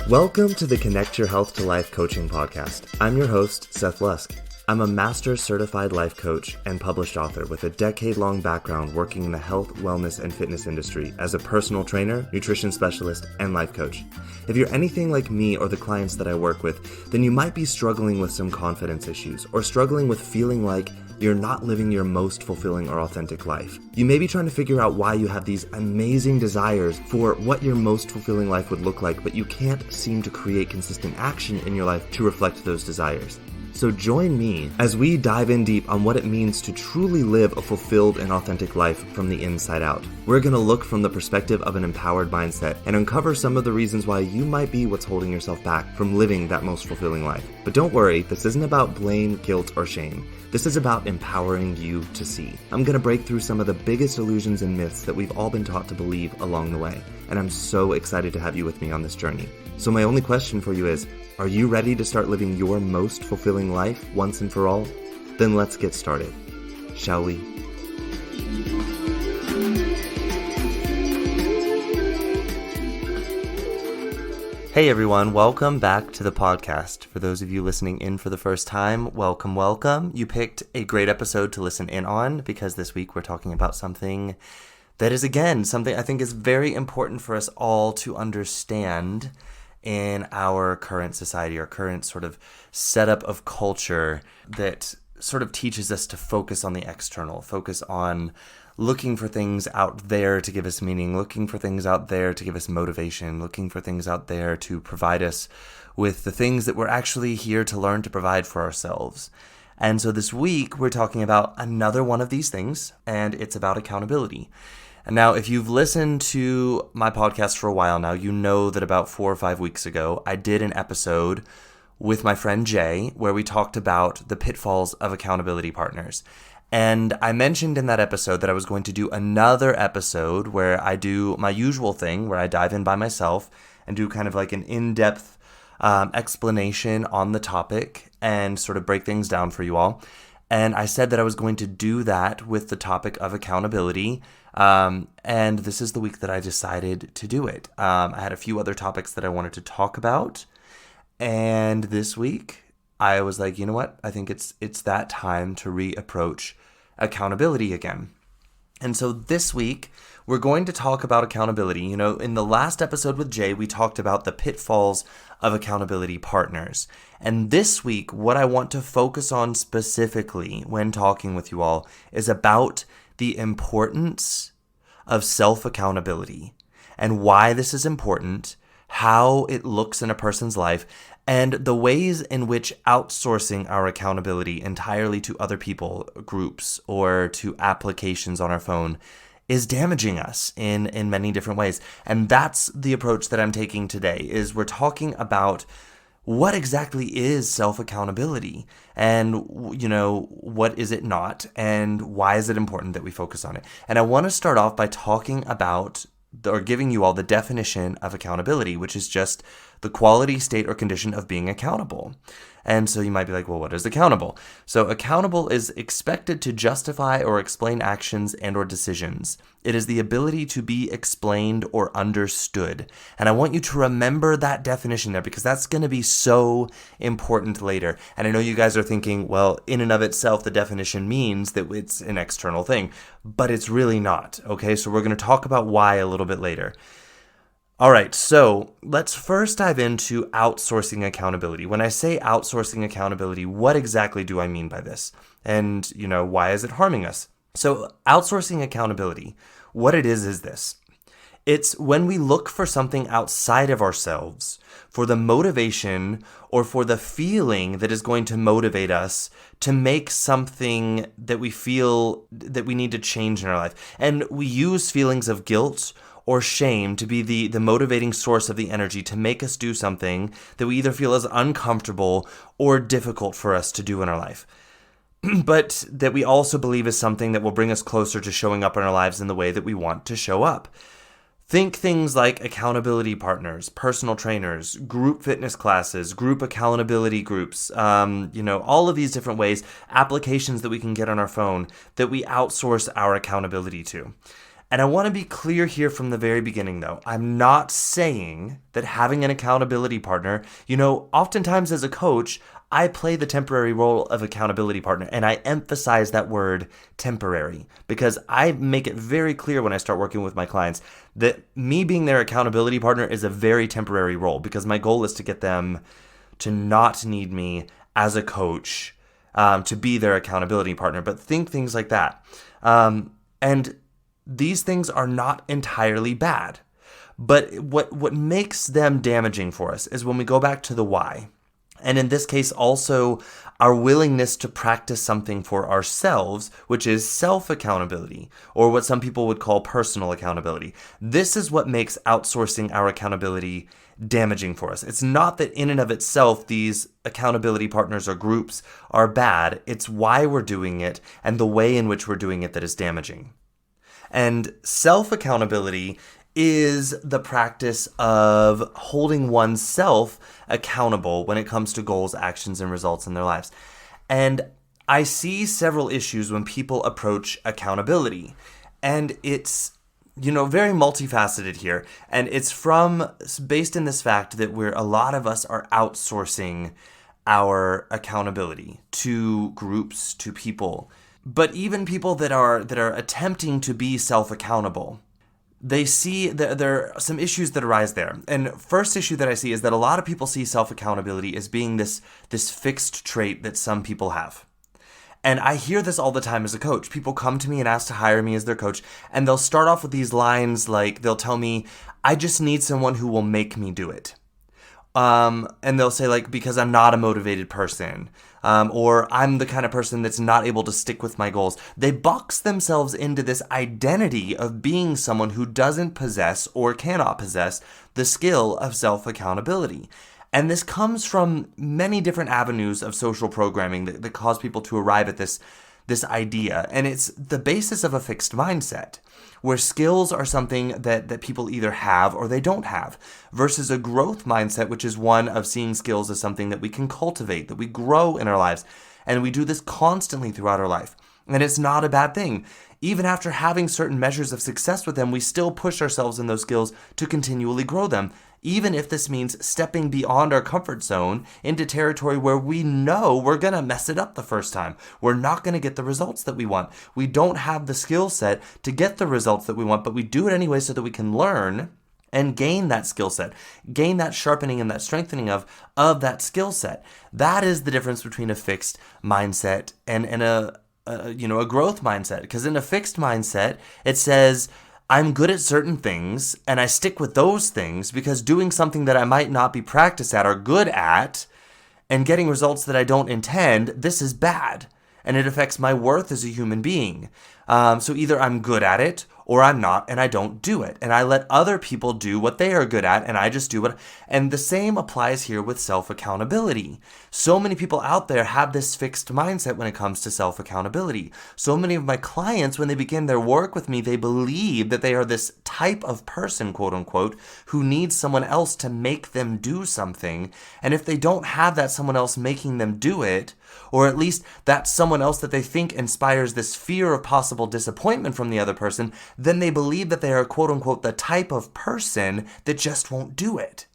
Welcome to the Connect Your Health to Life coaching podcast. I'm your host, Seth Lusk. I'm a master certified life coach and published author with a decade-long background working in the health, wellness, and fitness industry as a personal trainer, nutrition specialist, and life coach. If you're anything like me or the clients that I work with, then you might be struggling with some confidence issues or struggling with feeling like you're not living your most fulfilling or authentic life. You may be trying to figure out why you have these amazing desires for what your most fulfilling life would look like, but you can't seem to create consistent action in your life to reflect those desires. So join me as we dive in deep on what it means to truly live a fulfilled and authentic life from the inside out. We're going to look from the perspective of an empowered mindset and uncover some of the reasons why you might be what's holding yourself back from living that most fulfilling life. But don't worry, this isn't about blame, guilt, or shame. This is about empowering you to see. I'm going to break through some of the biggest illusions and myths that we've all been taught to believe along the way. And I'm so excited to have you with me on this journey. So my only question for you is, are you ready to start living your most fulfilling life once and for all? Then let's get started, shall we? Hey everyone, welcome back to the podcast. For those of you listening in for the first time, welcome. You picked a great episode to listen in on because this week we're talking about something that is, again, something I think is very important for us all to understand in our current society, our current sort of setup of culture that sort of teaches us to focus on the external, focus on looking for things out there to give us meaning, looking for things out there to give us motivation, looking for things out there to provide us with the things that we're actually here to learn to provide for ourselves. And so this week, we're talking about another one of these things, and it's about accountability. And now, if you've listened to my podcast for a while now, you know that about 4 or 5 weeks ago, I did an episode with my friend Jay where we talked about the pitfalls of accountability partners. And I mentioned in that episode that I was going to do another episode where I do my usual thing, where I dive in by myself and do kind of like an in-depth explanation on the topic and sort of break things down for you all. And I said that I was going to do that with the topic of accountability. And this is the week that I decided to do it. I had a few other topics that I wanted to talk about. And this week, I was like, you know what? I think it's that time to reapproach accountability again. And so this week, we're going to talk about accountability. You know, in the last episode with Jay, we talked about the pitfalls of accountability partners. And this week, what I want to focus on specifically when talking with you all is about the importance of self-accountability and why this is important, how it looks in a person's life, and the ways in which outsourcing our accountability entirely to other people, groups, or to applications on our phone is damaging us in many different ways. And that's the approach that I'm taking today, is we're talking about what exactly is self-accountability and, you know, what is it not and why is it important that we focus on it. And I want to start off by talking about or giving you all the definition of accountability, which is just the quality, state, or condition of being accountable. And so you might be like, well, what is accountable? So accountable is expected to justify or explain actions and or decisions. It is the ability to be explained or understood. And I want you to remember that definition there because that's going to be so important later. And I know you guys are thinking, well, in and of itself, the definition means that it's an external thing, but it's really not. Okay, so we're going to talk about why a little bit later. All right, so let's first dive into outsourcing accountability. When I say outsourcing accountability, what exactly do I mean by this? And, you know, why is it harming us? So outsourcing accountability, what it is this. It's when we look for something outside of ourselves for the motivation or for the feeling that is going to motivate us to make something that we feel that we need to change in our life. And we use feelings of guilt or shame to be the motivating source of the energy to make us do something that we either feel is uncomfortable or difficult for us to do in our life. But that we also believe is something that will bring us closer to showing up in our lives in the way that we want to show up. Think things like accountability partners, personal trainers, group fitness classes, group accountability groups, all of these different ways, applications that we can get on our phone that we outsource our accountability to. And I want to be clear here from the very beginning, though. I'm not saying that having an accountability partner, oftentimes as a coach, I play the temporary role of accountability partner, and I emphasize that word temporary because I make it very clear when I start working with my clients that me being their accountability partner is a very temporary role because my goal is to get them to not need me as a coach to be their accountability partner, but think things like that. And these things are not entirely bad, but what makes them damaging for us is when we go back to the why. And in this case, also our willingness to practice something for ourselves, which is self-accountability, or what some people would call personal accountability. This is what makes outsourcing our accountability damaging for us. It's not that in and of itself, these accountability partners or groups are bad. It's why we're doing it and the way in which we're doing it that is damaging. And self-accountability is the practice of holding oneself accountable when it comes to goals, actions, and results in their lives. And I see several issues when people approach accountability. And it's, very multifaceted here. And it's based in this fact that a lot of us are outsourcing our accountability to groups, to people. But even people that are attempting to be self-accountable, they see there are some issues that arise there. And first issue that I see is that a lot of people see self-accountability as being this fixed trait that some people have. And I hear this all the time as a coach. People come to me and ask to hire me as their coach, and they'll start off with these lines like, they'll tell me, I just need someone who will make me do it. And they'll say because I'm not a motivated person, or I'm the kind of person that's not able to stick with my goals. They box themselves into this identity of being someone who doesn't possess or cannot possess the skill of self-accountability. And this comes from many different avenues of social programming that cause people to arrive at this idea. And it's the basis of a fixed mindset, where skills are something that people either have or they don't have, versus a growth mindset, which is one of seeing skills as something that we can cultivate, that we grow in our lives. And we do this constantly throughout our life. And it's not a bad thing. Even after having certain measures of success with them, we still push ourselves in those skills to continually grow them, even if this means stepping beyond our comfort zone into territory where we know we're going to mess it up the first time. We're not going to get the results that we want. We don't have the skill set to get the results that we want, but we do it anyway so that we can learn and gain that skill set, gain that sharpening and that strengthening of that skill set. That is the difference between a fixed mindset and a growth mindset. Because in a fixed mindset, it says, I'm good at certain things and I stick with those things because doing something that I might not be practiced at or good at and getting results that I don't intend, this is bad. And it affects my worth as a human being. So either I'm good at it or I'm not and I don't do it. And I let other people do what they are good at and I just do it. And the same applies here with self-accountability. So many people out there have this fixed mindset when it comes to self-accountability. So many of my clients, when they begin their work with me, they believe that they are this type of person, quote unquote, who needs someone else to make them do something. And if they don't have that someone else making them do it, or at least that someone else that they think inspires this fear of possible disappointment from the other person, then they believe that they are, quote unquote, the type of person that just won't do it.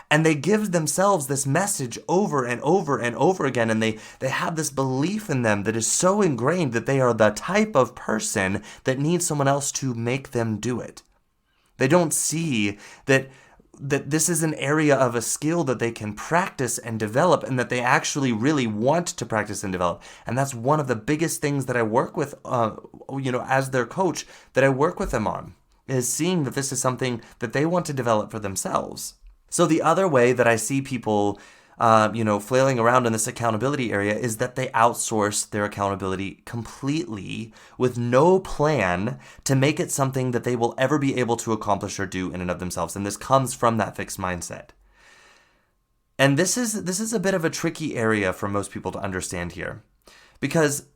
And they give themselves this message over and over and over again, and they have this belief in them that is so ingrained that they are the type of person that needs someone else to make them do it. They don't see that this is an area of a skill that they can practice and develop and that they actually really want to practice and develop. And that's one of the biggest things that I work with, as their coach, that I work with them on, is seeing that this is something that they want to develop for themselves. So the other way that I see people flailing around in this accountability area is that they outsource their accountability completely with no plan to make it something that they will ever be able to accomplish or do in and of themselves. And this comes from that fixed mindset. And this is a bit of a tricky area for most people to understand here, because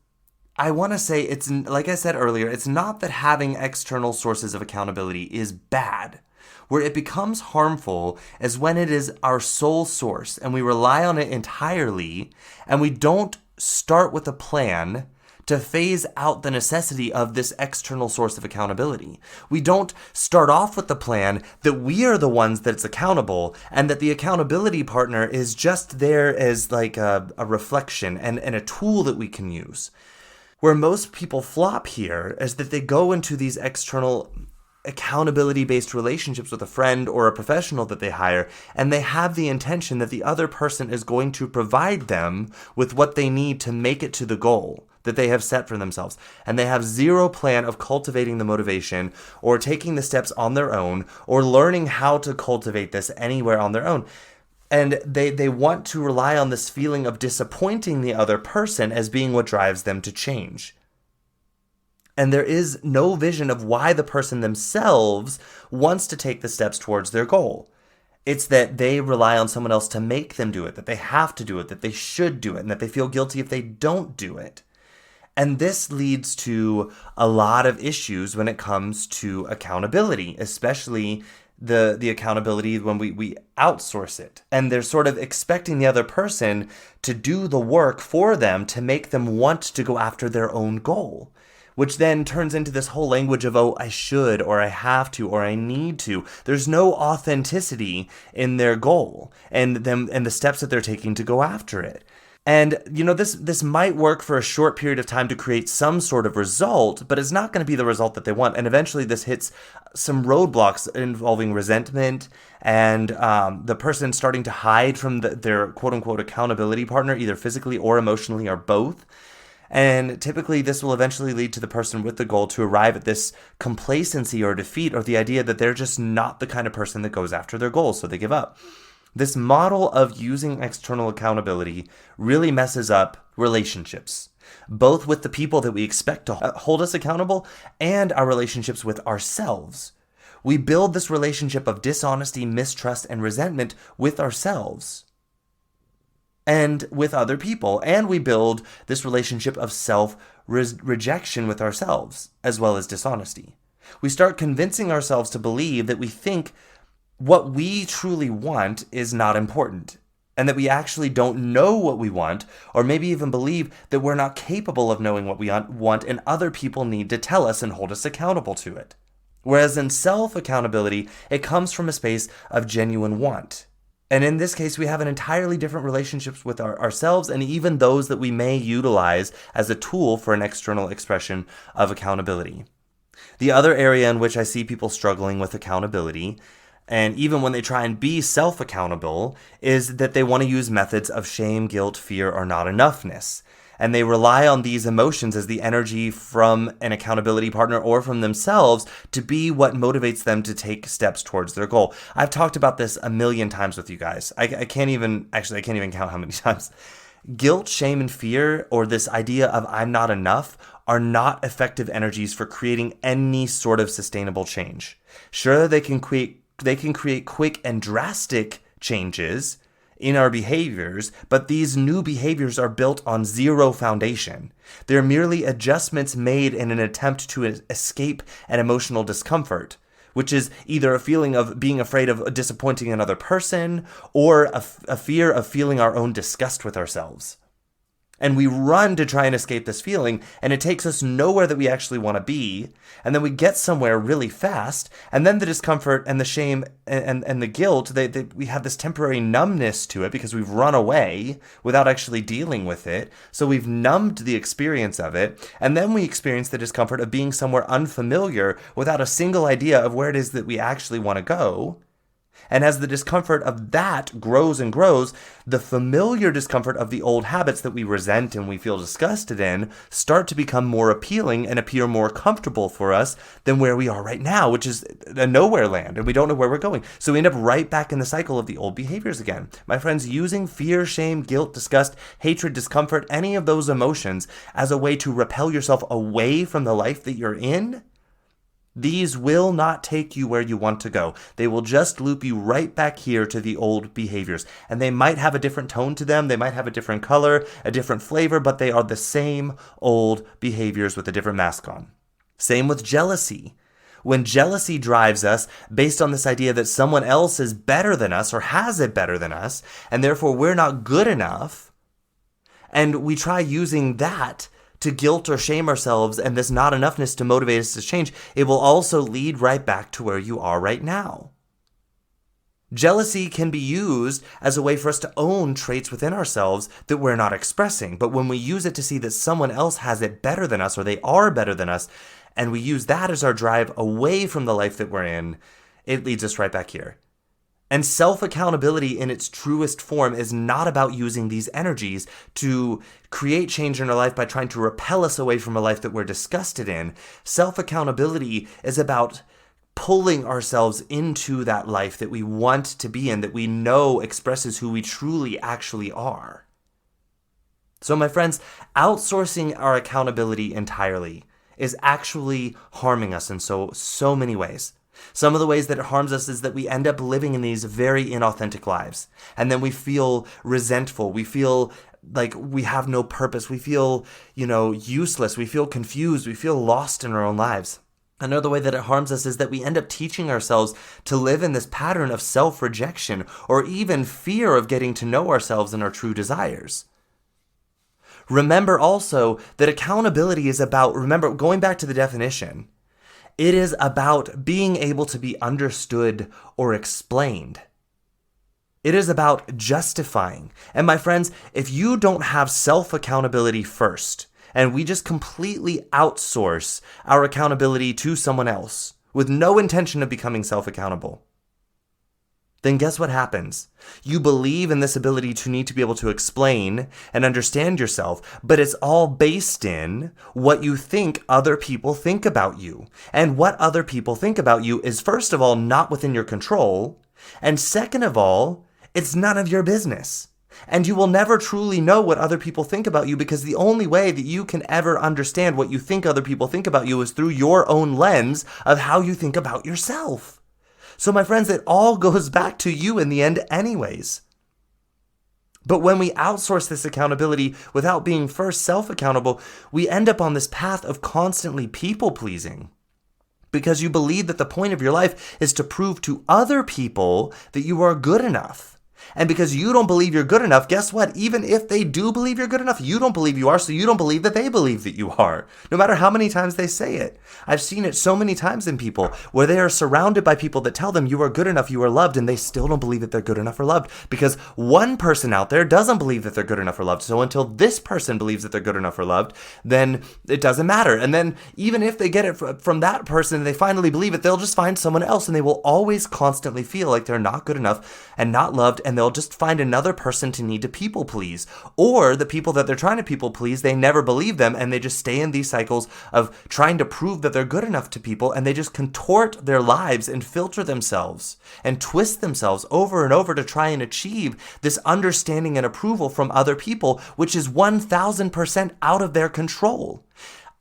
I want to say it's, like I said earlier, it's not that having external sources of accountability is bad. Where it becomes harmful is when it is our sole source and we rely on it entirely and we don't start with a plan to phase out the necessity of this external source of accountability. We don't start off with the plan that we are the ones that's accountable and that the accountability partner is just there as like a reflection and a tool that we can use. Where most people flop here is that they go into these external accountability-based relationships with a friend or a professional that they hire, and they have the intention that the other person is going to provide them with what they need to make it to the goal that they have set for themselves. And they have zero plan of cultivating the motivation or taking the steps on their own or learning how to cultivate this anywhere on their own. And they want to rely on this feeling of disappointing the other person as being what drives them to change. And there is no vision of why the person themselves wants to take the steps towards their goal. It's that they rely on someone else to make them do it, that they have to do it, that they should do it, and that they feel guilty if they don't do it. And this leads to a lot of issues when it comes to accountability, especially the accountability when we outsource it. And they're sort of expecting the other person to do the work for them to make them want to go after their own goal, which then turns into this whole language of, oh, I should, or I have to, or I need to. There's no authenticity in their goal and the steps that they're taking to go after it. And, this might work for a short period of time to create some sort of result, but it's not going to be the result that they want. And eventually this hits some roadblocks involving resentment and the person starting to hide from their quote-unquote accountability partner, either physically or emotionally or both. And typically this will eventually lead to the person with the goal to arrive at this complacency or defeat, or the idea that they're just not the kind of person that goes after their goals, so they give up. This model of using external accountability really messes up relationships, both with the people that we expect to hold us accountable and our relationships with ourselves. We build this relationship of dishonesty, mistrust, and resentment with ourselves and with other people. And we build this relationship of self-rejection with ourselves, as well as dishonesty. We start convincing ourselves to believe that we think what we truly want is not important, and that we actually don't know what we want, or maybe even believe that we're not capable of knowing what we want, and other people need to tell us and hold us accountable to it. Whereas in self-accountability, it comes from a space of genuine want. And in this case, we have an entirely different relationships with ourselves, and even those that we may utilize as a tool for an external expression of accountability. The other area in which I see people struggling with accountability, and even when they try and be self-accountable, is that they want to use methods of shame, guilt, fear, or not enoughness. And they rely on these emotions as the energy from an accountability partner or from themselves to be what motivates them to take steps towards their goal. I've talked about this a million times with you guys. I can't even count how many times. Guilt, shame, and fear, or this idea of I'm not enough, are not effective energies for creating any sort of sustainable change. Sure, they can create quick and drastic changes in our behaviors, but these new behaviors are built on zero foundation. They're merely adjustments made in an attempt to escape an emotional discomfort, which is either a feeling of being afraid of disappointing another person or a fear of feeling our own disgust with ourselves. And we run to try and escape this feeling, and it takes us nowhere that we actually want to be, and then we get somewhere really fast, and then the discomfort and the shame and the guilt, we have this temporary numbness to it because we've run away without actually dealing with it, so we've numbed the experience of it, and then we experience the discomfort of being somewhere unfamiliar without a single idea of where it is that we actually want to go. And as the discomfort of that grows and grows, the familiar discomfort of the old habits that we resent and we feel disgusted in start to become more appealing and appear more comfortable for us than where we are right now, which is a nowhere land, and we don't know where we're going. So we end up right back in the cycle of the old behaviors again. My friends, using fear, shame, guilt, disgust, hatred, discomfort, any of those emotions as a way to repel yourself away from the life that you're in, these will not take you where you want to go. They will just loop you right back here to the old behaviors. And they might have a different tone to them. They might have a different color, a different flavor, but they are the same old behaviors with a different mask on. Same with jealousy. When jealousy drives us based on this idea that someone else is better than us or has it better than us, and therefore we're not good enough, and we try using that to guilt or shame ourselves and this not enoughness to motivate us to change, it will also lead right back to where you are right now. Jealousy can be used as a way for us to own traits within ourselves that we're not expressing. But when we use it to see that someone else has it better than us or they are better than us, and we use that as our drive away from the life that we're in, it leads us right back here. And self-accountability in its truest form is not about using these energies to create change in our life by trying to repel us away from a life that we're disgusted in. Self-accountability is about pulling ourselves into that life that we want to be in, that we know expresses who we truly actually are. So my friends, outsourcing our accountability entirely is actually harming us in so many ways. Some of the ways that it harms us is that we end up living in these very inauthentic lives. And then we feel resentful. We feel like we have no purpose. We feel, useless. We feel confused. We feel lost in our own lives. Another way that it harms us is that we end up teaching ourselves to live in this pattern of self-rejection or even fear of getting to know ourselves and our true desires. Remember also that accountability is about, going back to the definition, it is about being able to be understood or explained. It is about justifying. And my friends, if you don't have self-accountability first, and we just completely outsource our accountability to someone else with no intention of becoming self-accountable, then guess what happens? You believe in this ability to need to be able to explain and understand yourself, but it's all based in what you think other people think about you. And what other people think about you is, first of all, not within your control, and second of all, it's none of your business. And you will never truly know what other people think about you, because the only way that you can ever understand what you think other people think about you is through your own lens of how you think about yourself. So my friends, it all goes back to you in the end anyways. But when we outsource this accountability without being first self-accountable, we end up on this path of constantly people-pleasing. Because you believe that the point of your life is to prove to other people that you are good enough. And because you don't believe you're good enough, guess what? Even if they do believe you're good enough, you don't believe you are, so you don't believe that they believe that you are. No matter how many times they say it. I've seen it so many times in people where they are surrounded by people that tell them you are good enough, you are loved, and they still don't believe that they're good enough or loved. Because one person out there doesn't believe that they're good enough or loved. So until this person believes that they're good enough or loved, then it doesn't matter. And then even if they get it from that person and they finally believe it, they'll just find someone else, and they will always constantly feel like they're not good enough and not loved, and they'll just find another person to need to people please. Or the people that they're trying to people please, they never believe them, and they just stay in these cycles of trying to prove that they're good enough to people, and they just contort their lives and filter themselves and twist themselves over and over to try and achieve this understanding and approval from other people, which is 1000% out of their control.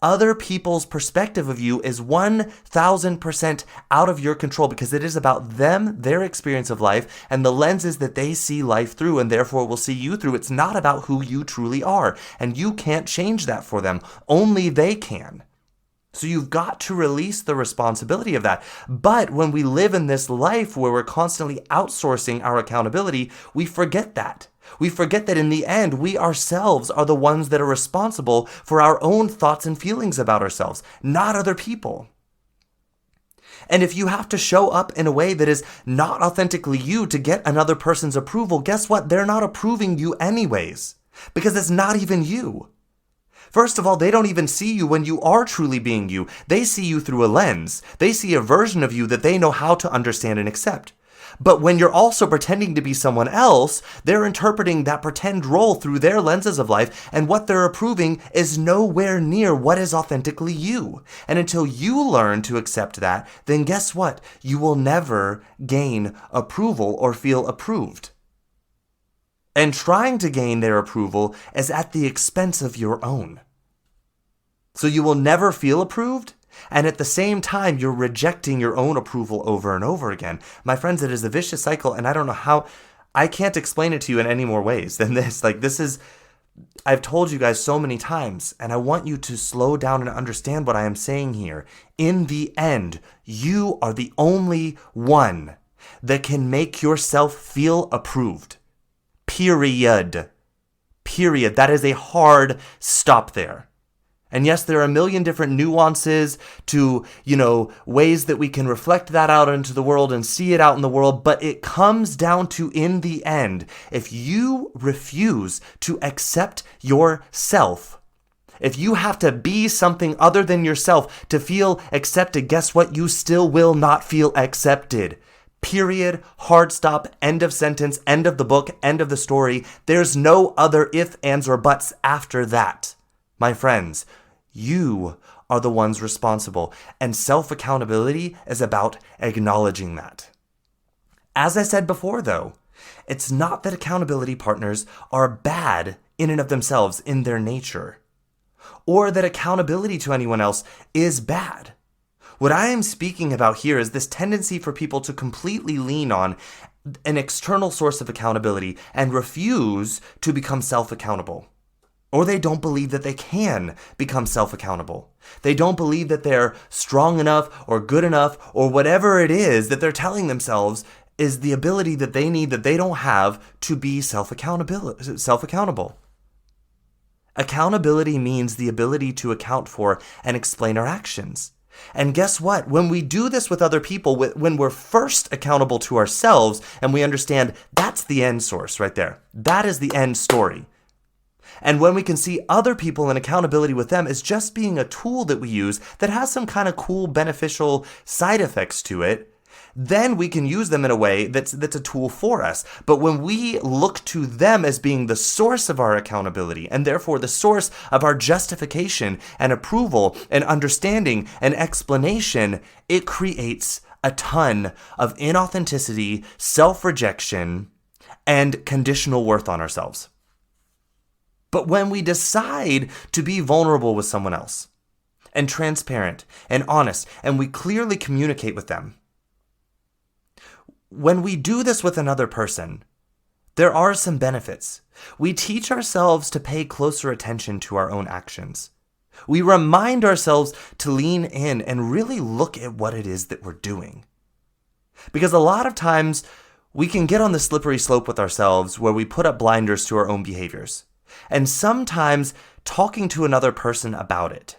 Other people's perspective of you is 1000% out of your control, because it is about them, their experience of life, and the lenses that they see life through, and therefore will see you through. It's not about who you truly are, and you can't change that for them. Only they can. So you've got to release the responsibility of that. But when we live in this life where we're constantly outsourcing our accountability, we forget that. We forget that in the end, we ourselves are the ones that are responsible for our own thoughts and feelings about ourselves, not other people. And if you have to show up in a way that is not authentically you to get another person's approval, guess what? They're not approving you anyways, because it's not even you. First of all, they don't even see you when you are truly being you. They see you through a lens. They see a version of you that they know how to understand and accept. But when you're also pretending to be someone else, they're interpreting that pretend role through their lenses of life, and what they're approving is nowhere near what is authentically you. And until you learn to accept that, then guess what? You will never gain approval or feel approved. And trying to gain their approval is at the expense of your own. So you will never feel approved, and at the same time, you're rejecting your own approval over and over again. My friends, it is a vicious cycle, and I don't know how, I can't explain it to you in any more ways than this. I've told you guys so many times, and I want you to slow down and understand what I am saying here. In the end, you are the only one that can make yourself feel approved. Period. That is a hard stop there. And yes, there are a million different nuances to, ways that we can reflect that out into the world and see it out in the world. But it comes down to, in the end, if you refuse to accept yourself, if you have to be something other than yourself to feel accepted, guess what? You still will not feel accepted. Period. Hard stop. End of sentence. End of the book. End of the story. There's no other if, ands, or buts after that. My friends, you are the ones responsible, and self-accountability is about acknowledging that. As I said before, though, it's not that accountability partners are bad in and of themselves in their nature, or that accountability to anyone else is bad. What I am speaking about here is this tendency for people to completely lean on an external source of accountability and refuse to become self-accountable. Or they don't believe that they can become self-accountable. They don't believe that they're strong enough or good enough or whatever it is that they're telling themselves is the ability that they need that they don't have to be self-accountable. Accountability means the ability to account for and explain our actions. And guess what? When we do this with other people, when we're first accountable to ourselves and we understand that's the end source right there. That is the end story. And when we can see other people and accountability with them as just being a tool that we use that has some kind of cool, beneficial side effects to it, then we can use them in a way that's a tool for us. But when we look to them as being the source of our accountability and therefore the source of our justification and approval and understanding and explanation, it creates a ton of inauthenticity, self-rejection, and conditional worth on ourselves. But when we decide to be vulnerable with someone else and transparent and honest, and we clearly communicate with them, when we do this with another person, there are some benefits. We teach ourselves to pay closer attention to our own actions. We remind ourselves to lean in and really look at what it is that we're doing. Because a lot of times we can get on the slippery slope with ourselves where we put up blinders to our own behaviors. And sometimes talking to another person about it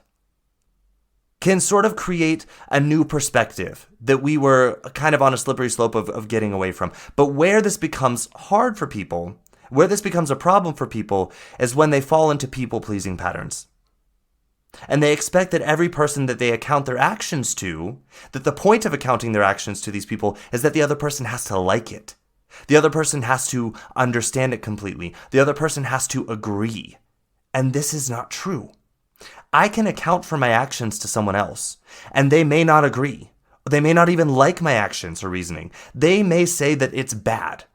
can sort of create a new perspective that we were kind of on a slippery slope of getting away from. But where this becomes hard for people, where this becomes a problem for people, is when they fall into people-pleasing patterns. And they expect that every person that they account their actions to, that the point of accounting their actions to these people is that the other person has to like it. The other person has to understand it completely. The other person has to agree. And this is not true. I can account for my actions to someone else, and they may not agree. They may not even like my actions or reasoning. They may say that it's bad.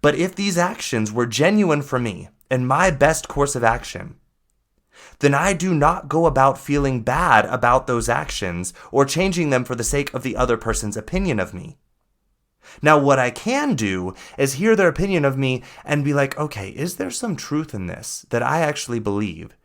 But if these actions were genuine for me and my best course of action, then I do not go about feeling bad about those actions or changing them for the sake of the other person's opinion of me. Now, what I can do is hear their opinion of me and be like, okay, is there some truth in this that I actually believe,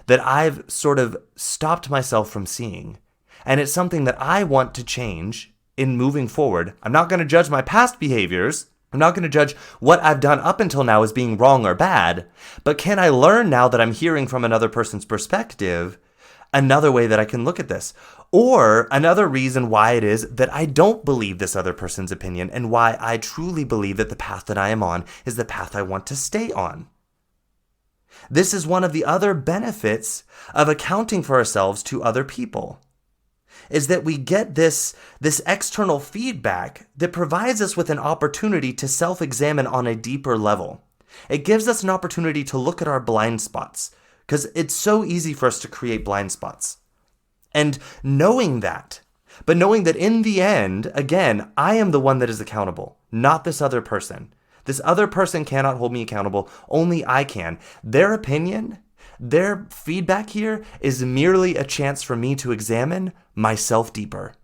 that I've sort of stopped myself from seeing? And it's something that I want to change in moving forward. I'm not going to judge my past behaviors. I'm not going to judge what I've done up until now as being wrong or bad. But can I learn now that I'm hearing from another person's perspective another way that I can look at this? Or another reason why it is that I don't believe this other person's opinion and why I truly believe that the path that I am on is the path I want to stay on. This is one of the other benefits of accounting for ourselves to other people, is that we get this external feedback that provides us with an opportunity to self-examine on a deeper level. It gives us an opportunity to look at our blind spots, because it's so easy for us to create blind spots. And knowing that, but knowing that in the end, again, I am the one that is accountable, not this other person. This other person cannot hold me accountable, only I can. Their opinion, their feedback here is merely a chance for me to examine myself deeper.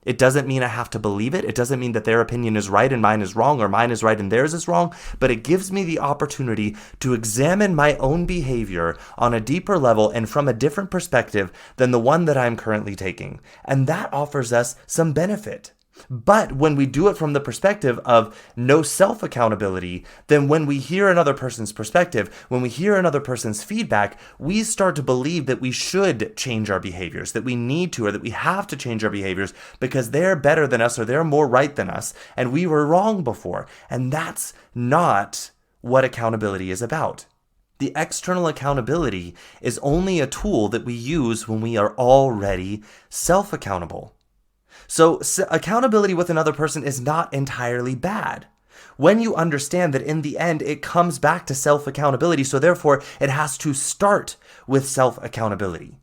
It doesn't mean I have to believe it. It doesn't mean that their opinion is right and mine is wrong, or mine is right and theirs is wrong, but it gives me the opportunity to examine my own behavior on a deeper level and from a different perspective than the one that I'm currently taking. And that offers us some benefit. But when we do it from the perspective of no self-accountability, then when we hear another person's perspective, when we hear another person's feedback, we start to believe that we should change our behaviors, that we need to, or that we have to change our behaviors because they're better than us or they're more right than us, and we were wrong before. And that's not what accountability is about. The external accountability is only a tool that we use when we are already self-accountable. So accountability with another person is not entirely bad. When you understand that in the end, it comes back to self-accountability, so therefore it has to start with self-accountability.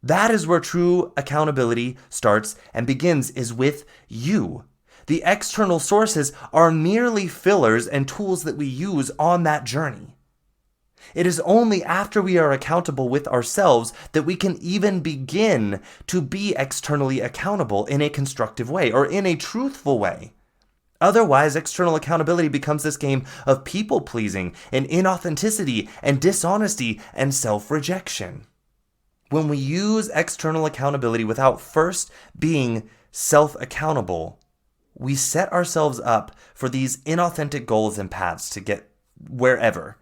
That is where true accountability starts and begins, is with you. The external sources are merely fillers and tools that we use on that journey. It is only after we are accountable with ourselves that we can even begin to be externally accountable in a constructive way or in a truthful way. Otherwise, external accountability becomes this game of people-pleasing and inauthenticity and dishonesty and self-rejection. When we use external accountability without first being self-accountable, we set ourselves up for these inauthentic goals and paths to get wherever.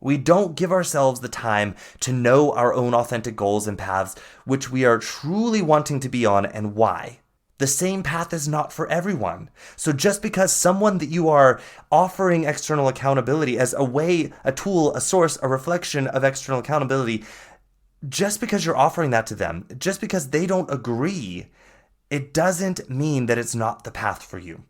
We don't give ourselves the time to know our own authentic goals and paths, which we are truly wanting to be on, and why. The same path is not for everyone. So just because someone that you are offering external accountability as a way, a tool, a source, a reflection of external accountability, just because you're offering that to them, just because they don't agree, it doesn't mean that it's not the path for you.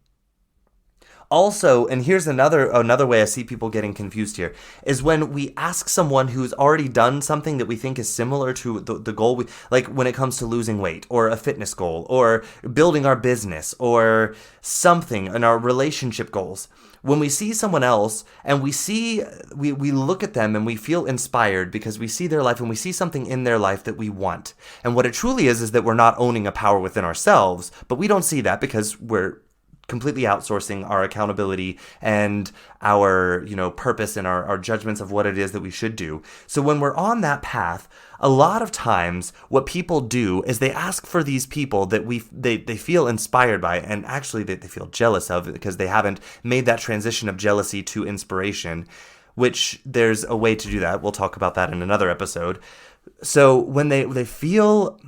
Also, and here's another way I see people getting confused here, is when we ask someone who's already done something that we think is similar to the goal, like when it comes to losing weight, or a fitness goal, or building our business, or something in our relationship goals. When we see someone else and we look at them and we feel inspired because we see their life and we see something in their life that we want. And what it truly is that we're not owning a power within ourselves, but we don't see that because we're completely outsourcing our accountability and our, purpose and our judgments of what it is that we should do. So when we're on that path, a lot of times what people do is they ask for these people that they feel inspired by, and actually they feel jealous of because they haven't made that transition of jealousy to inspiration, which there's a way to do that. We'll talk about that in another episode. So when they feel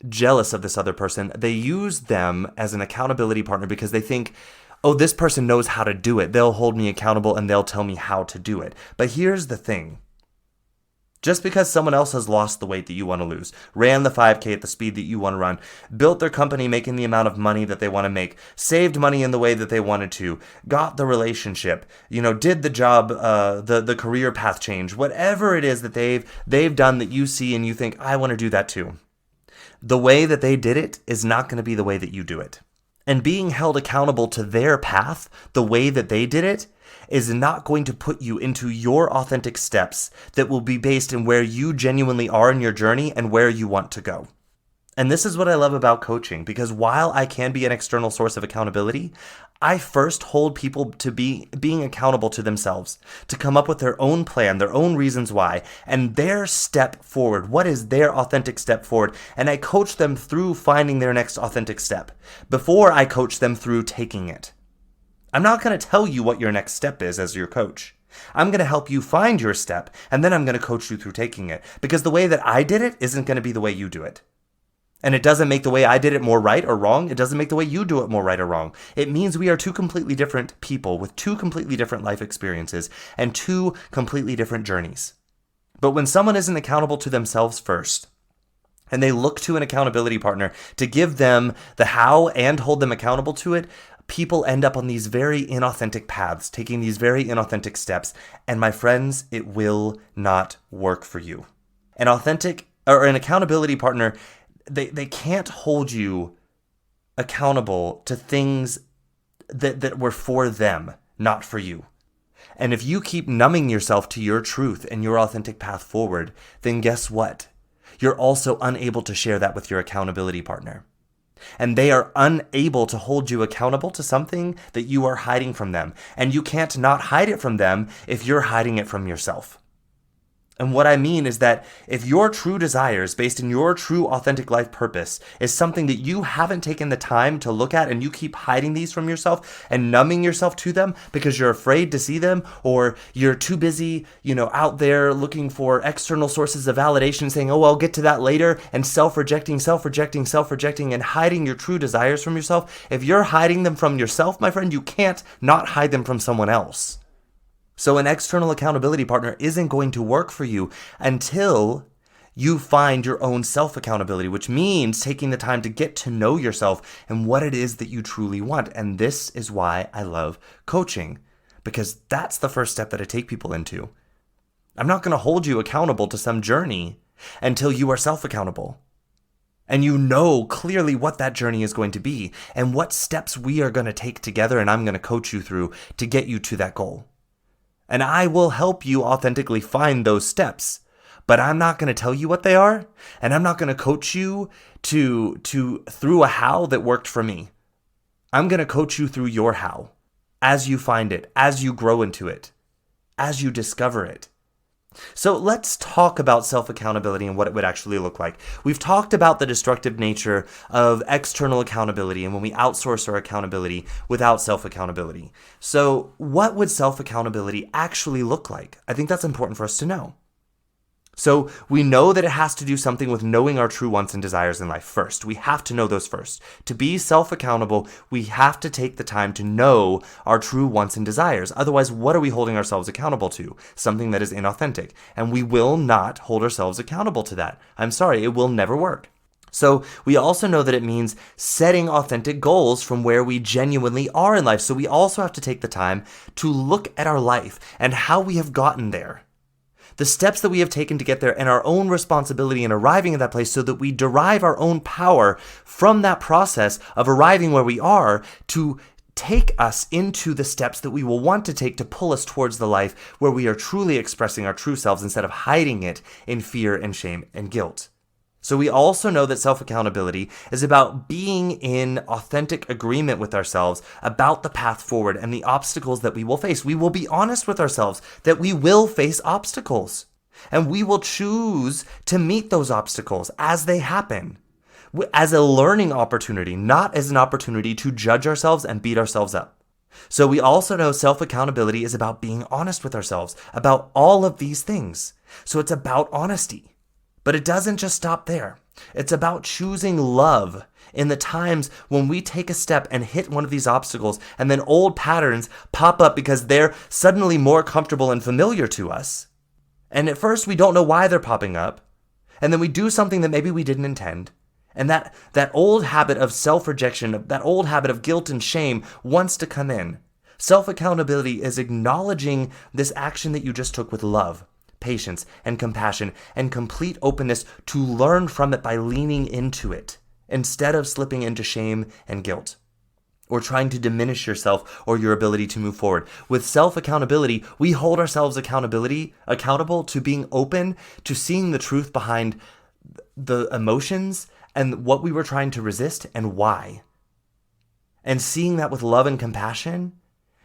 jealous of this other person, they use them as an accountability partner because they think, oh, this person knows how to do it. They'll hold me accountable and they'll tell me how to do it. But here's the thing. Just because someone else has lost the weight that you want to lose, ran the 5K at the speed that you want to run, built their company making the amount of money that they want to make, saved money in the way that they wanted to, got the relationship, did the job, the career path change, whatever it is that they've done that you see and you think, I want to do that too. The way that they did it is not going to be the way that you do it. And being held accountable to their path, the way that they did it, is not going to put you into your authentic steps that will be based in where you genuinely are in your journey and where you want to go. And this is what I love about coaching, because while I can be an external source of accountability, I first hold people to being accountable to themselves, to come up with their own plan, their own reasons why, and their step forward. What is their authentic step forward? And I coach them through finding their next authentic step before I coach them through taking it. I'm not going to tell you what your next step is as your coach. I'm going to help you find your step, and then I'm going to coach you through taking it, because the way that I did it isn't going to be the way you do it. And it doesn't make the way I did it more right or wrong. It doesn't make the way you do it more right or wrong. It means we are two completely different people with two completely different life experiences and two completely different journeys. But when someone isn't accountable to themselves first, and they look to an accountability partner to give them the how and hold them accountable to it, people end up on these very inauthentic paths, taking these very inauthentic steps. And my friends, it will not work for you. An accountability partner, they can't hold you accountable to things that were for them, not for you. And if you keep numbing yourself to your truth and your authentic path forward, then guess what? You're also unable to share that with your accountability partner. And they are unable to hold you accountable to something that you are hiding from them. And you can't not hide it from them if you're hiding it from yourself. And what I mean is that if your true desires based in your true authentic life purpose is something that you haven't taken the time to look at and you keep hiding these from yourself and numbing yourself to them because you're afraid to see them, or you're too busy, out there looking for external sources of validation saying, oh, I'll get to that later, and self-rejecting, and hiding your true desires from yourself. If you're hiding them from yourself, my friend, you can't not hide them from someone else. So an external accountability partner isn't going to work for you until you find your own self-accountability, which means taking the time to get to know yourself and what it is that you truly want. And this is why I love coaching, because that's the first step that I take people into. I'm not going to hold you accountable to some journey until you are self-accountable. And you know clearly what that journey is going to be and what steps we are going to take together, and I'm going to coach you through to get you to that goal. And I will help you authentically find those steps. But I'm not going to tell you what they are, and I'm not going to coach you through a how that worked for me. I'm going to coach you through your how, as you find it, as you grow into it, as you discover it. So let's talk about self-accountability and what it would actually look like. We've talked about the destructive nature of external accountability and when we outsource our accountability without self-accountability. So what would self-accountability actually look like? I think that's important for us to know. So we know that it has to do something with knowing our true wants and desires in life first. We have to know those first. To be self-accountable, we have to take the time to know our true wants and desires. Otherwise, what are we holding ourselves accountable to? Something that is inauthentic. And we will not hold ourselves accountable to that. I'm sorry, it will never work. So we also know that it means setting authentic goals from where we genuinely are in life. So we also have to take the time to look at our life and how we have gotten there. The steps that we have taken to get there and our own responsibility in arriving at that place so that we derive our own power from that process of arriving where we are to take us into the steps that we will want to take to pull us towards the life where we are truly expressing our true selves instead of hiding it in fear and shame and guilt. So we also know that self-accountability is about being in authentic agreement with ourselves about the path forward and the obstacles that we will face. We will be honest with ourselves that we will face obstacles, and we will choose to meet those obstacles as they happen, as a learning opportunity, not as an opportunity to judge ourselves and beat ourselves up. So we also know self-accountability is about being honest with ourselves about all of these things. So it's about honesty. But it doesn't just stop there. It's about choosing love in the times when we take a step and hit one of these obstacles and then old patterns pop up because they're suddenly more comfortable and familiar to us. And at first we don't know why they're popping up. And then we do something that maybe we didn't intend. And that old habit of self-rejection, that old habit of guilt and shame wants to come in. Self-accountability is acknowledging this action that you just took with love, patience, and compassion, and complete openness to learn from it by leaning into it, instead of slipping into shame and guilt, or trying to diminish yourself or your ability to move forward. With self-accountability, we hold ourselves accountable to being open to seeing the truth behind the emotions and what we were trying to resist and why. And seeing that with love and compassion,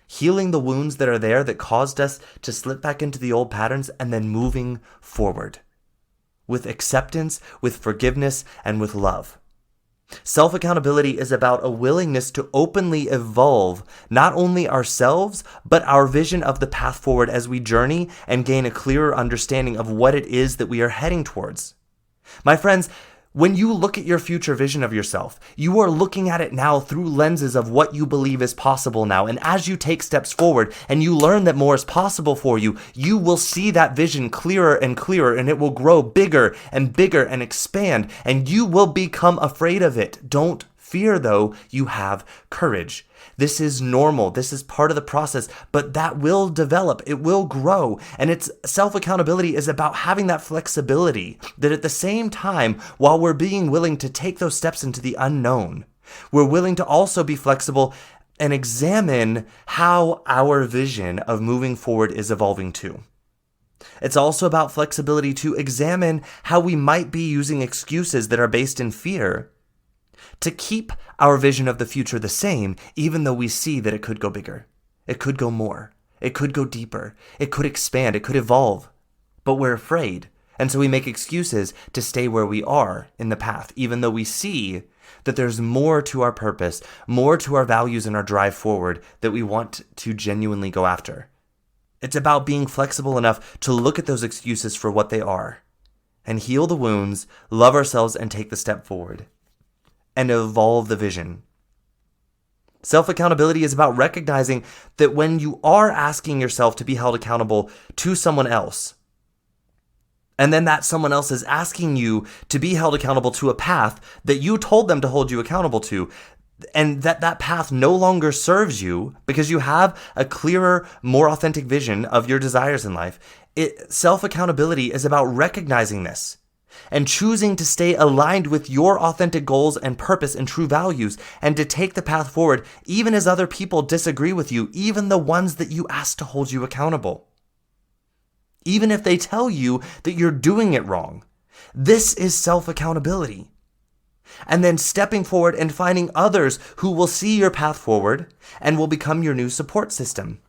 healing the wounds that are there that caused us to slip back into the old patterns, and then moving forward with acceptance, with forgiveness, and with love. Self-accountability is about a willingness to openly evolve not only ourselves, but our vision of the path forward as we journey and gain a clearer understanding of what it is that we are heading towards. My friends, when you look at your future vision of yourself, you are looking at it now through lenses of what you believe is possible now. And as you take steps forward and you learn that more is possible for you, you will see that vision clearer and clearer, and it will grow bigger and expand, and you will become afraid of it. Don't fear, though. You have courage. This is normal. This is part of the process, but that will develop. It will grow. And it's self-accountability is about having that flexibility that at the same time, while we're being willing to take those steps into the unknown, we're willing to also be flexible and examine how our vision of moving forward is evolving too. It's also about flexibility to examine how we might be using excuses that are based in fear to keep our vision of the future the same, even though we see that it could go bigger, it could go more, it could go deeper, it could expand, it could evolve. but we're afraid. And so we make excuses to stay where we are in the path, even though we see that there's more to our purpose, more to our values and our drive forward that we want to genuinely go after. It's about being flexible enough to look at those excuses for what they are and heal the wounds, love ourselves, and take the step forward and evolve the vision. Self-accountability is about recognizing that when you are asking yourself to be held accountable to someone else, and then that someone else is asking you to be held accountable to a path that you told them to hold you accountable to, and that path no longer serves you because you have a clearer, more authentic vision of your desires in life. Self-accountability is about recognizing this and choosing to stay aligned with your authentic goals and purpose and true values, and to take the path forward even as other people disagree with you, even the ones that you ask to hold you accountable. Even if they tell you that you're doing it wrong. This is self-accountability. And then stepping forward and finding others who will see your path forward and will become your new support system.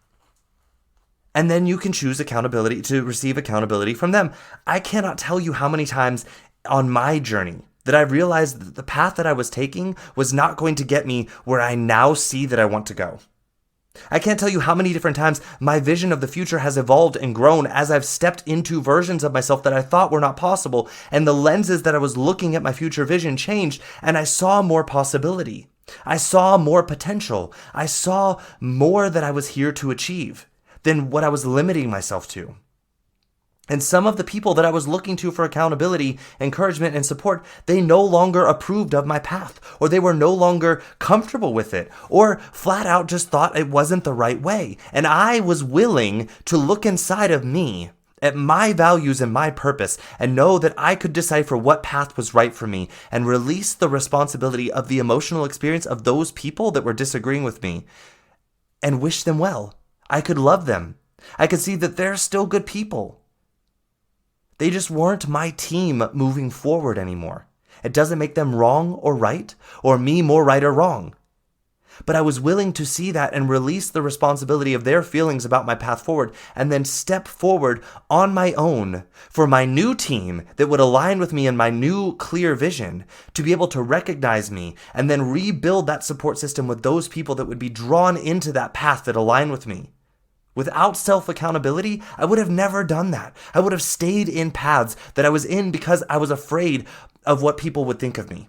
And then you can choose accountability to receive accountability from them. I cannot tell you how many times on my journey that I realized that the path that I was taking was not going to get me where I now see that I want to go. I can't tell you how many different times my vision of the future has evolved and grown as I've stepped into versions of myself that I thought were not possible, and the lenses that I was looking at my future vision changed, and I saw more possibility. I saw more potential. I saw more that I was here to achieve than what I was limiting myself to. And some of the people that I was looking to for accountability, encouragement, and support, they no longer approved of my path, or they were no longer comfortable with it, or flat out just thought it wasn't the right way. And I was willing to look inside of me at my values and my purpose and know that I could decipher what path was right for me and release the responsibility of the emotional experience of those people that were disagreeing with me and wish them well. I could love them. I could see that they're still good people. They just weren't my team moving forward anymore. It doesn't make them wrong or right, or me more right or wrong. But I was willing to see that and release the responsibility of their feelings about my path forward, and then step forward on my own for my new team that would align with me and my new clear vision, to be able to recognize me and then rebuild that support system with those people that would be drawn into that path that align with me. Without self-accountability, I would have never done that. I would have stayed in paths that I was in because I was afraid of what people would think of me.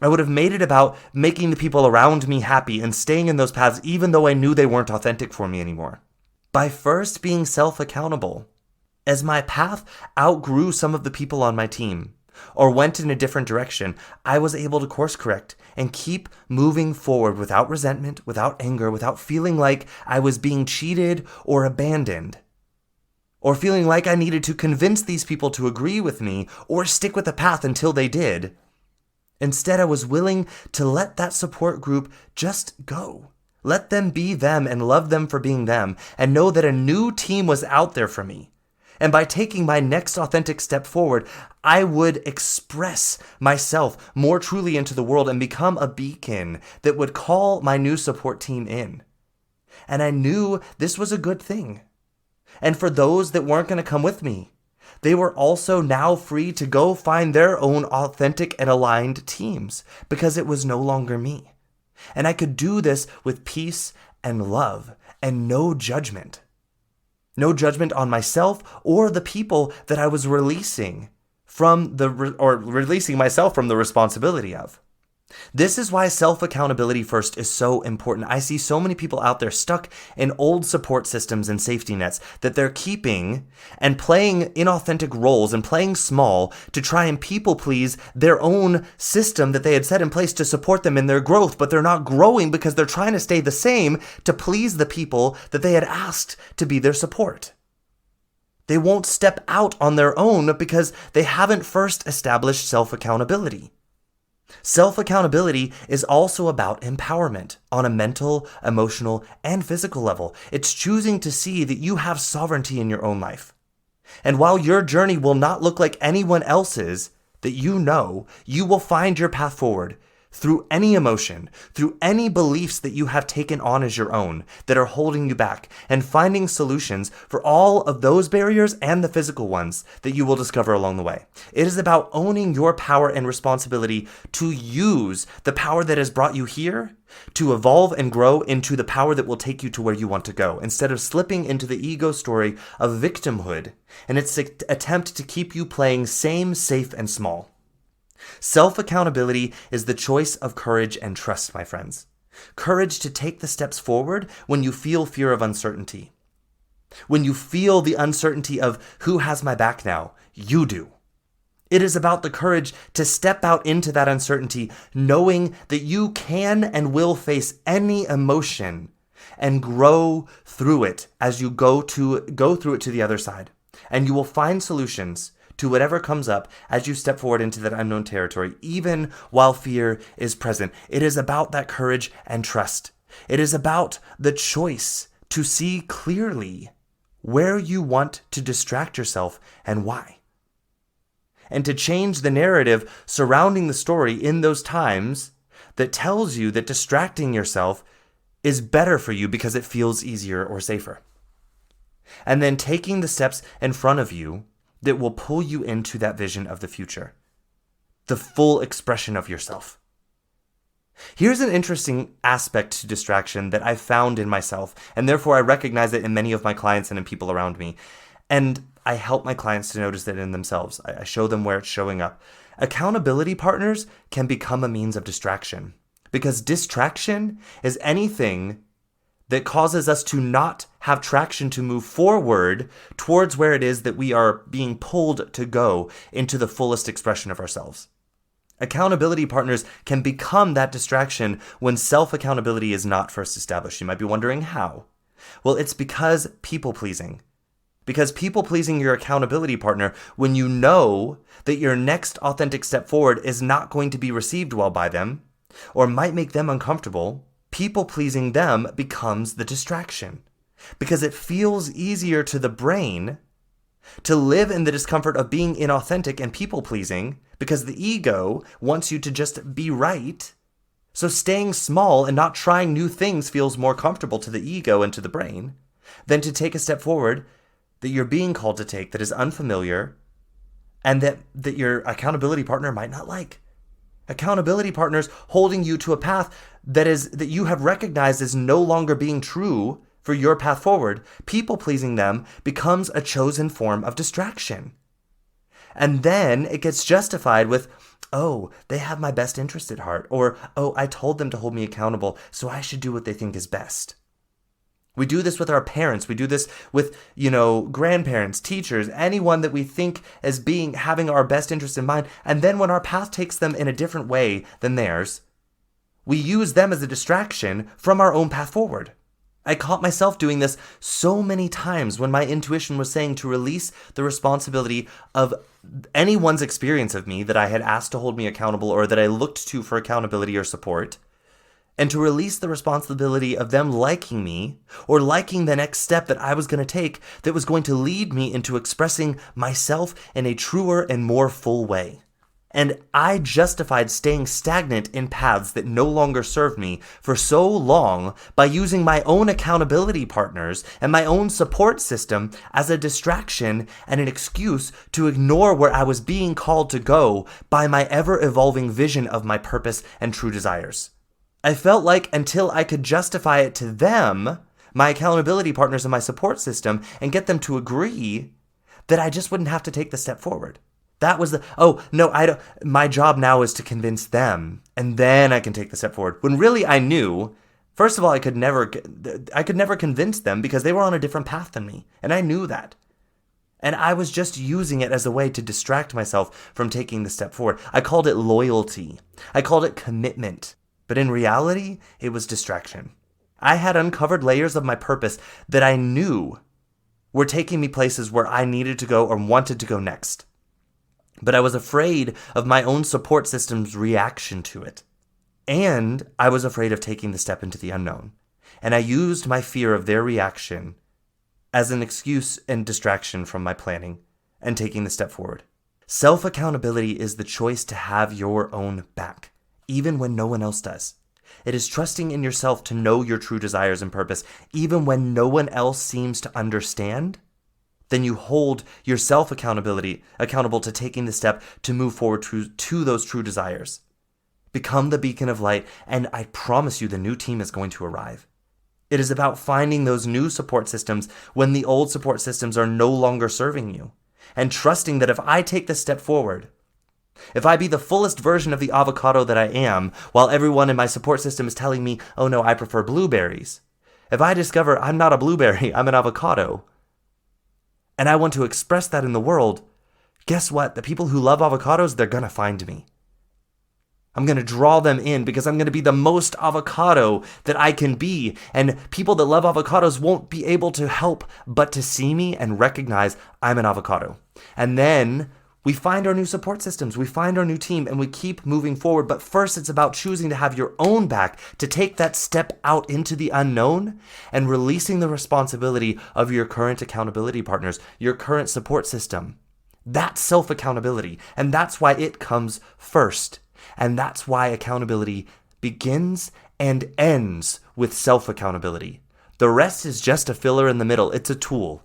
I would have made it about making the people around me happy and staying in those paths even though I knew they weren't authentic for me anymore. By first being self-accountable, as my path outgrew some of the people on my team, or went in a different direction, I was able to course correct and keep moving forward without resentment, without anger, without feeling like I was being cheated or abandoned, or feeling like I needed to convince these people to agree with me or stick with the path until they did. Instead, I was willing to let that support group just go. Let them be them and love them for being them, and know that a new team was out there for me. And by taking my next authentic step forward, I would express myself more truly into the world and become a beacon that would call my new support team in. And I knew this was a good thing. And for those that weren't going to come with me, they were also now free to go find their own authentic and aligned teams because it was no longer me. And I could do this with peace and love and no judgment. No judgment on myself or the people that I was releasing releasing myself from the responsibility of. This is why self-accountability first is so important. I see so many people out there stuck in old support systems and safety nets that they're keeping and playing inauthentic roles and playing small to try and people please their own system that they had set in place to support them in their growth, but they're not growing because they're trying to stay the same to please the people that they had asked to be their support. They won't step out on their own because they haven't first established self-accountability. Self-accountability is also about empowerment on a mental, emotional, and physical level. It's choosing to see that you have sovereignty in your own life. And while your journey will not look like anyone else's that you know, you will find your path forward through any emotion, through any beliefs that you have taken on as your own that are holding you back, and finding solutions for all of those barriers and the physical ones that you will discover along the way. It is about owning your power and responsibility to use the power that has brought you here to evolve and grow into the power that will take you to where you want to go, instead of slipping into the ego story of victimhood and its attempt to keep you playing same, safe, and small. Self-accountability is the choice of courage and trust, my friends. Courage to take the steps forward when you feel fear of uncertainty. When you feel the uncertainty of who has my back now, you do. It is about the courage to step out into that uncertainty, knowing that you can and will face any emotion and grow through it as you go through it to the other side. And you will find solutions to whatever comes up as you step forward into that unknown territory, even while fear is present. It is about that courage and trust. It is about the choice to see clearly where you want to distract yourself and why. And to change the narrative surrounding the story in those times that tells you that distracting yourself is better for you because it feels easier or safer. And then taking the steps in front of you that will pull you into that vision of the future, the full expression of yourself. Here's an interesting aspect to distraction that I found in myself, and therefore I recognize it in many of my clients and in people around me. And I help my clients to notice it in themselves. I show them where it's showing up. Accountability partners can become a means of distraction, because distraction is anything that causes us to not have traction to move forward towards where it is that we are being pulled to go into the fullest expression of ourselves. Accountability partners can become that distraction when self-accountability is not first established. You might be wondering how. Well, it's because people-pleasing. Because people-pleasing your accountability partner when you know that your next authentic step forward is not going to be received well by them or might make them uncomfortable, people-pleasing them becomes the distraction. Because it feels easier to the brain to live in the discomfort of being inauthentic and people-pleasing because the ego wants you to just be right. So staying small and not trying new things feels more comfortable to the ego and to the brain than to take a step forward that you're being called to take that is unfamiliar and that your accountability partner might not like. Accountability partners holding you to a path that you have recognized as no longer being true for your path forward. People-pleasing them becomes a chosen form of distraction. And then it gets justified with, oh, they have my best interest at heart, or, oh, I told them to hold me accountable, so I should do what they think is best. We do this with our parents. We do this with, grandparents, teachers, anyone that we think as having our best interest in mind. And then when our path takes them in a different way than theirs, we use them as a distraction from our own path forward. I caught myself doing this so many times when my intuition was saying to release the responsibility of anyone's experience of me that I had asked to hold me accountable or that I looked to for accountability or support, and to release the responsibility of them liking me or liking the next step that I was going to take that was going to lead me into expressing myself in a truer and more full way. And I justified staying stagnant in paths that no longer served me for so long by using my own accountability partners and my own support system as a distraction and an excuse to ignore where I was being called to go by my ever-evolving vision of my purpose and true desires. I felt like until I could justify it to them, my accountability partners and my support system, and get them to agree, that I just wouldn't have to take the step forward. That was my job now is to convince them, and then I can take the step forward. When really I knew, first of all, I could never convince them because they were on a different path than me, and I knew that. And I was just using it as a way to distract myself from taking the step forward. I called it loyalty. I called it commitment. But in reality, it was distraction. I had uncovered layers of my purpose that I knew were taking me places where I needed to go or wanted to go next. But I was afraid of my own support system's reaction to it. And I was afraid of taking the step into the unknown. And I used my fear of their reaction as an excuse and distraction from my planning and taking the step forward. Self-accountability is the choice to have your own back. even when no one else does. It is trusting in yourself to know your true desires and purpose, even when no one else seems to understand. Then you hold yourself accountable to taking the step to move forward to those true desires. Become the beacon of light, and I promise you the new team is going to arrive. It is about finding those new support systems when the old support systems are no longer serving you, and trusting that if I take this step forward, if I be the fullest version of the avocado that I am, while everyone in my support system is telling me, oh no, I prefer blueberries. If I discover I'm not a blueberry, I'm an avocado, and I want to express that in the world, guess what? The people who love avocados, they're going to find me. I'm going to draw them in because I'm going to be the most avocado that I can be. And people that love avocados won't be able to help but to see me and recognize I'm an avocado. And then we find our new support systems, we find our new team, and we keep moving forward. But first, it's about choosing to have your own back, to take that step out into the unknown and releasing the responsibility of your current accountability partners, your current support system. That's self-accountability, and that's why it comes first. And that's why accountability begins and ends with self-accountability. The rest is just a filler in the middle. It's a tool.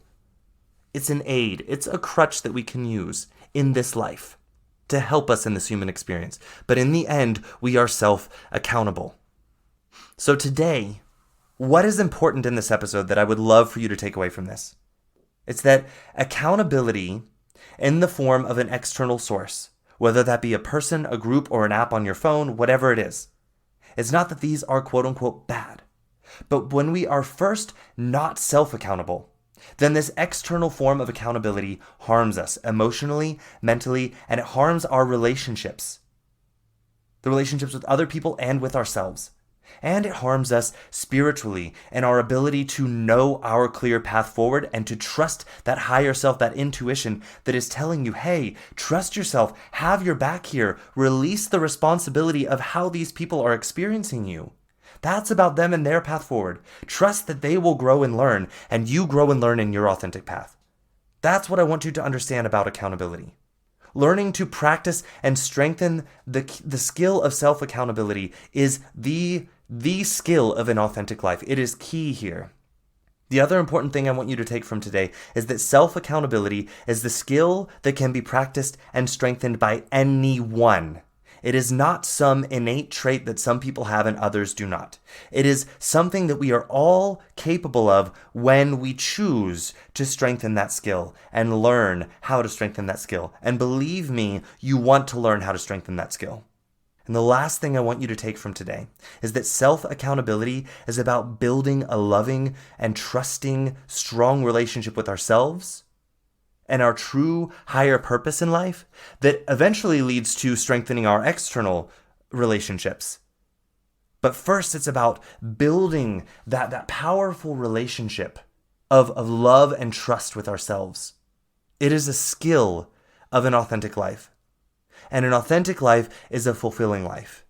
It's an aid. It's a crutch that we can use in this life to help us in this human experience. But in the end, we are self-accountable. So today, what is important in this episode that I would love for you to take away from this? It's that accountability in the form of an external source, whether that be a person, a group, or an app on your phone, whatever it is. It's not that these are quote unquote bad, but when we are first not self-accountable, then this external form of accountability harms us emotionally, mentally, and it harms our relationships. The relationships with other people and with ourselves. And it harms us spiritually and our ability to know our clear path forward and to trust that higher self, that intuition that is telling you, hey, trust yourself, have your back here, release the responsibility of how these people are experiencing you. That's about them and their path forward. Trust that they will grow and learn, and you grow and learn in your authentic path. That's what I want you to understand about accountability. Learning to practice and strengthen the skill of self-accountability is the skill of an authentic life. It is key here. The other important thing I want you to take from today is that self-accountability is the skill that can be practiced and strengthened by anyone. It is not some innate trait that some people have and others do not. It is something that we are all capable of when we choose to strengthen that skill and learn how to strengthen that skill. And believe me, you want to learn how to strengthen that skill. And the last thing I want you to take from today is that self-accountability is about building a loving and trusting, strong relationship with ourselves and our true higher purpose in life that eventually leads to strengthening our external relationships. But first, it's about building that powerful relationship of love and trust with ourselves. It is a skill of an authentic life. And an authentic life is a fulfilling life.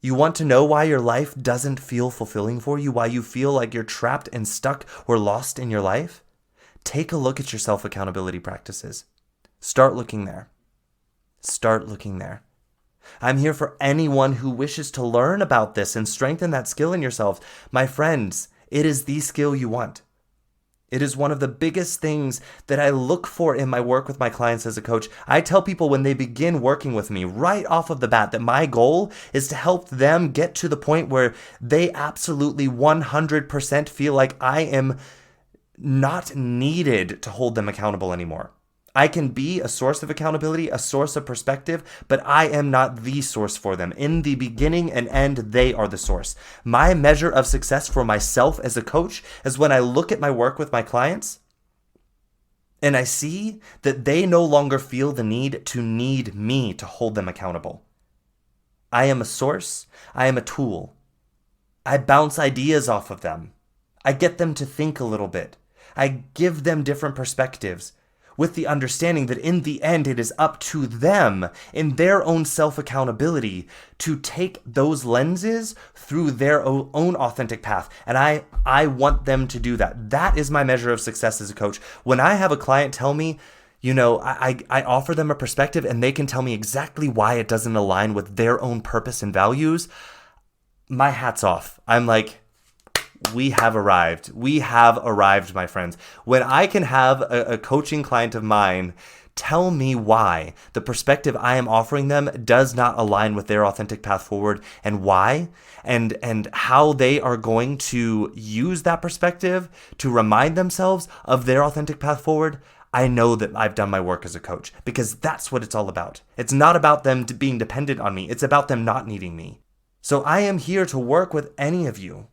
You want to know why your life doesn't feel fulfilling for you, why you feel like you're trapped and stuck or lost in your life? Take a look at your self-accountability practices. Start looking there. Start looking there. I'm here for anyone who wishes to learn about this and strengthen that skill in yourself. My friends, it is the skill you want. It is one of the biggest things that I look for in my work with my clients as a coach. I tell people when they begin working with me right off of the bat that my goal is to help them get to the point where they absolutely 100% feel like I am not needed to hold them accountable anymore. I can be a source of accountability, a source of perspective, but I am not the source for them. In the beginning and end, they are the source. My measure of success for myself as a coach is when I look at my work with my clients and I see that they no longer feel the need to need me to hold them accountable. I am a source. I am a tool. I bounce ideas off of them. I get them to think a little bit. I give them different perspectives with the understanding that in the end, it is up to them in their own self-accountability to take those lenses through their own authentic path. And I want them to do that. That is my measure of success as a coach. When I have a client tell me, I offer them a perspective and they can tell me exactly why it doesn't align with their own purpose and values. My hat's off. I'm like, we have arrived. We have arrived, my friends. When I can have a coaching client of mine tell me why the perspective I am offering them does not align with their authentic path forward, and why, and how they are going to use that perspective to remind themselves of their authentic path forward, I know that I've done my work as a coach, because that's what it's all about. It's not about them being dependent on me. It's about them not needing me. So I am here to work with any of you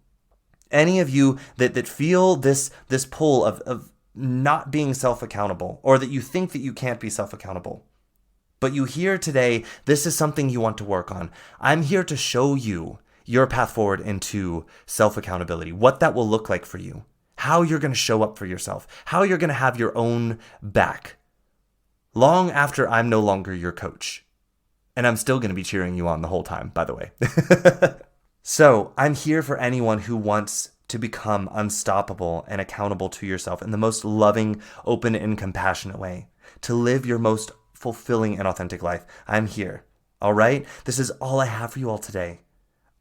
that feel this pull of not being self-accountable, or that you think that you can't be self-accountable. But you hear today, this is something you want to work on. I'm here to show you your path forward into self-accountability, what that will look like for you, how you're going to show up for yourself, how you're going to have your own back long after I'm no longer your coach. And I'm still going to be cheering you on the whole time, by the way. So I'm here for anyone who wants to become unstoppable and accountable to yourself in the most loving, open, and compassionate way, to live your most fulfilling and authentic life. I'm here. All right? This is all I have for you all today.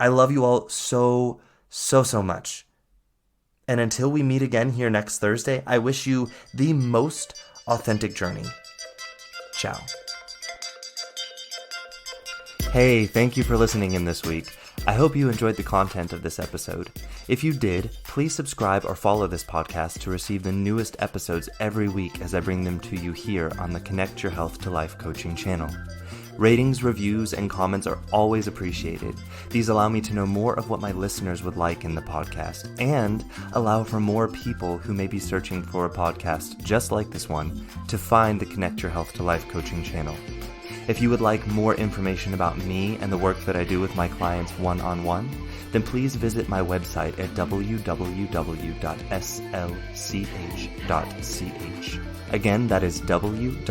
I love you all so, so, so much. And until we meet again here next Thursday, I wish you the most authentic journey. Ciao. Hey, thank you for listening in this week. I hope you enjoyed the content of this episode. If you did, please subscribe or follow this podcast to receive the newest episodes every week as I bring them to you here on the Connect Your Health to Life coaching channel. Ratings, reviews, and comments are always appreciated. These allow me to know more of what my listeners would like in the podcast, and allow for more people who may be searching for a podcast just like this one to find the Connect Your Health to Life coaching channel. If you would like more information about me and the work that I do with my clients one-on-one, then please visit my website at www.slch.ch. Again, that is www.slch.ch.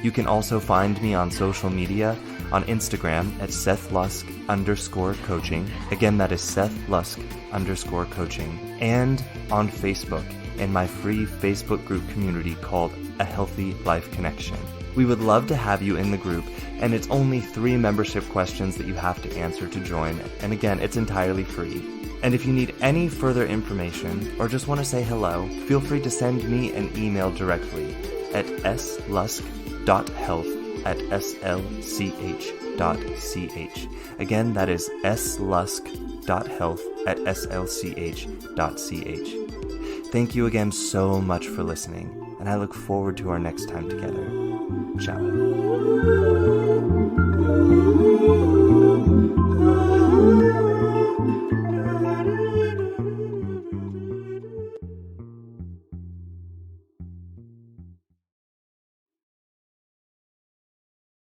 You can also find me on social media on Instagram at SethLusk_coaching. Again, that is SethLusk_coaching. And on Facebook in my free Facebook group community called A Healthy Life Connection. We would love to have you in the group, and it's only 3 membership questions that you have to answer to join. And again, it's entirely free. And if you need any further information or just want to say hello, feel free to send me an email directly at slusk.health@slch.ch. Again, that is slusk.health@slch.ch. Thank you again so much for listening, and I look forward to our next time together. Ciao.